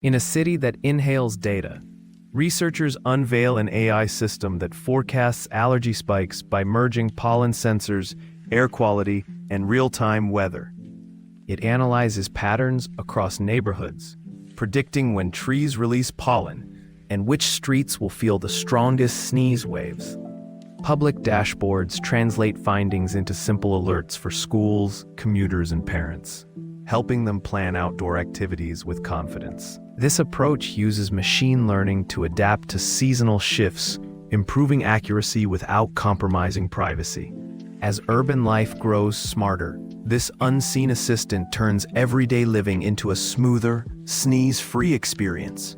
In a city that inhales data, researchers unveil an AI system that forecasts allergy spikes by merging pollen sensors, air quality, and real-time weather. It analyzes patterns across neighborhoods, predicting when trees release pollen and which streets will feel the strongest sneeze waves. Public dashboards translate findings into simple alerts for schools, commuters, and parents, helping them plan outdoor activities with confidence. This approach uses machine learning to adapt to seasonal shifts, improving accuracy without compromising privacy. As urban life grows smarter, this unseen assistant turns everyday living into a smoother, sneeze-free experience.